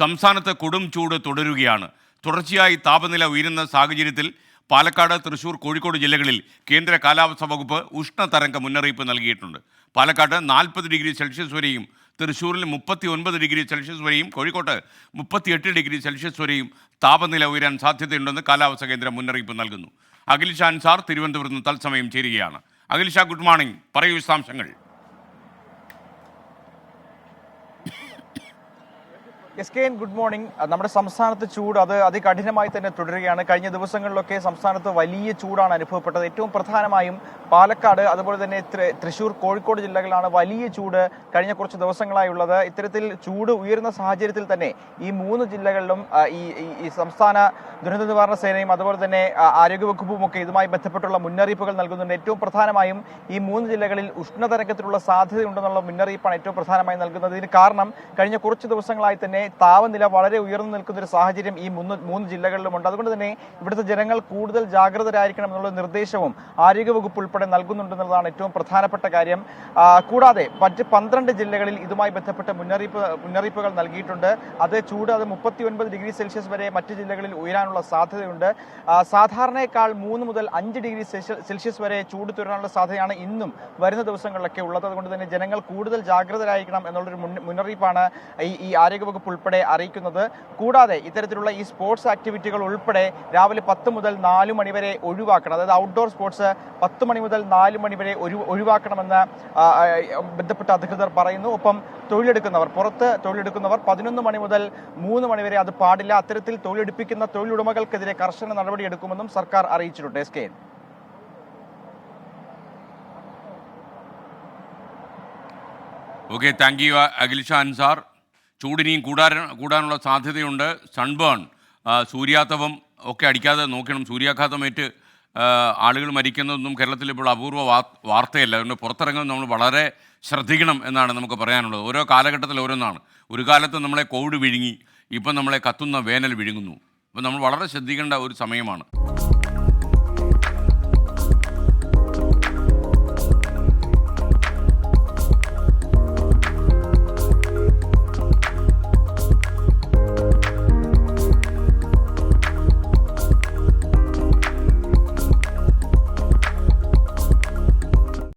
സംസ്ഥാനത്ത് കൊടും ചൂട് തുടരുകയാണ്. തുടർച്ചയായി താപനില ഉയരുന്ന സാഹചര്യത്തിൽ പാലക്കാട്, തൃശൂർ, കോഴിക്കോട് ജില്ലകളിൽ കേന്ദ്ര കാലാവസ്ഥാ വകുപ്പ് ഉഷ്ണതരംഗ മുന്നറിയിപ്പ് നൽകിയിട്ടുണ്ട്. പാലക്കാട് 40 ഡിഗ്രി സെൽഷ്യസ് വരെയും, തൃശ്ശൂരിൽ 39 ഡിഗ്രി സെൽഷ്യസ് വരെയും, കോഴിക്കോട്ട് 38 ഡിഗ്രി സെൽഷ്യസ് വരെയും താപനില ഉയരാൻ സാധ്യതയുണ്ടെന്ന് കാലാവസ്ഥാ കേന്ദ്രം മുന്നറിയിപ്പ് നൽകുന്നു. അഖിൽ ഷാ അൻസാർ തിരുവനന്തപുരത്ത് തത്സമയം ചേരുകയാണ്. Akhil Shah, good morning. പറയൂ വിശദാംശങ്ങൾ. Good morning. നമ്മുടെ സംസ്ഥാനത്ത് ചൂട് അതികഠിനമായി തന്നെ തുടരുകയാണ്. കഴിഞ്ഞ ദിവസങ്ങളിലൊക്കെ സംസ്ഥാനത്ത് വലിയ ചൂടാണ് അനുഭവപ്പെട്ടത്. ഏറ്റവും പ്രധാനമായും പാലക്കാട്, അതുപോലെ തന്നെ തൃശ്ശൂർ, കോഴിക്കോട് ജില്ലകളിലാണ് വലിയ ചൂട് കഴിഞ്ഞ കുറച്ച് ദിവസങ്ങളായി ഉള്ളത്. ഇത്തരത്തിൽ ചൂട് ഉയരുന്ന സാഹചര്യത്തിൽ തന്നെ ഈ 3 ജില്ലകളിലും ഈ സംസ്ഥാന ദുരന്ത നിവാരണ സേനയും അതുപോലെ തന്നെ ആരോഗ്യവകുപ്പും ഒക്കെ ഇതുമായി ബന്ധപ്പെട്ടുള്ള മുന്നറിയിപ്പുകൾ നൽകുന്നുണ്ട്. ഏറ്റവും പ്രധാനമായും ഈ 3 ജില്ലകളിൽ ഉഷ്ണതരംഗത്തിലുള്ള സാധ്യതയുണ്ടെന്നുള്ള മുന്നറിയിപ്പാണ് ഏറ്റവും പ്രധാനമായി നൽകുന്നത്. ഇതിന് കാരണം കഴിഞ്ഞ കുറച്ച് ദിവസങ്ങളായി തന്നെ താപനില വളരെ ഉയർന്നു നിൽക്കുന്ന ഒരു സാഹചര്യം ഈ 3 ജില്ലകളിലുമുണ്ട്. അതുകൊണ്ട് തന്നെ ഇവിടുത്തെ ജനങ്ങൾ കൂടുതൽ ജാഗ്രതരായിരിക്കണം എന്നുള്ള നിർദ്ദേശവും ആരോഗ്യവകുപ്പ് ഉൾപ്പെടെ നൽകുന്നുണ്ടെന്നുള്ളതാണ് ഏറ്റവും പ്രധാനപ്പെട്ട കാര്യം. കൂടാതെ മറ്റ് 12 ജില്ലകളിൽ ഇതുമായി ബന്ധപ്പെട്ട മുന്നറിയിപ്പുകൾ നൽകിയിട്ടുണ്ട്. ചൂട് 39 ഡിഗ്രി സെൽഷ്യസ് വരെ മറ്റ് ജില്ലകളിൽ ഉയരാനുള്ള സാധ്യതയുണ്ട്. സാധാരണയേക്കാൾ 3 മുതൽ 5 ഡിഗ്രി സെൽഷ്യസ് വരെ ചൂട് തുടരാനുള്ള സാധ്യതയാണ് ഇന്നും വരുന്ന ദിവസങ്ങളിലൊക്കെ ഉള്ളത്. അതുകൊണ്ട് തന്നെ ജനങ്ങൾ കൂടുതൽ ജാഗ്രതരായിരിക്കണം എന്നുള്ളൊരു മുന്നറിയിപ്പാണ് ഈ ആരോഗ്യവകുപ്പ് ഉൾപ്പെടെ അറിയിക്കുന്നത്. കൂടാതെ ഇത്തരത്തിലുള്ള ഈ സ്പോർട്സ് ആക്ടിവിറ്റികൾ ഉൾപ്പെടെ രാവിലെ 10 മുതൽ 4 മണി വരെ ഒഴിവാക്കണം. അതായത് ഔട്ട്ഡോർ സ്പോർട്സ് 10 മണി മുതൽ 4 മണി വരെ ഒഴിവാക്കണമെന്ന് ബന്ധപ്പെട്ട അധികൃതർ പറയുന്നു. ഒപ്പം പുറത്ത് തൊഴിലെടുക്കുന്നവർ 11 മണി മുതൽ 3 മണി വരെ അത് പാടില്ല. അത്തരത്തിൽ തൊഴിലെടുപ്പിക്കുന്ന തൊഴിലുടമകൾക്കെതിരെ കർശന നടപടിയെടുക്കുമെന്നും സർക്കാർ അറിയിച്ചിട്ടുണ്ട്. Okay, thank you Akhil Shah Ansar. ചൂടിനിയും കൂടാനുള്ള സാധ്യതയുണ്ട്. സൺബേൺ, സൂര്യാതപം ഒക്കെ അടിക്കാതെ നോക്കണം. സൂര്യാഘാതമേറ്റ് ആളുകൾ മരിക്കുന്നതൊന്നും കേരളത്തിൽ ഇപ്പോൾ അപൂർവ വാർത്തയല്ല. അതുകൊണ്ട് പുറത്തിറങ്ങുന്നത് നമ്മൾ വളരെ ശ്രദ്ധിക്കണം എന്നാണ് നമുക്ക് പറയാനുള്ളത്. ഓരോ കാലഘട്ടത്തിൽ ഓരോന്നാണ്. ഒരു കാലത്ത് നമ്മളെ കോവിഡ് വിഴുങ്ങി, ഇപ്പം നമ്മളെ കത്തുന്ന വേനൽ വിഴുങ്ങുന്നു. അപ്പോൾ നമ്മൾ വളരെ ശ്രദ്ധിക്കേണ്ട ഒരു സമയമാണ്.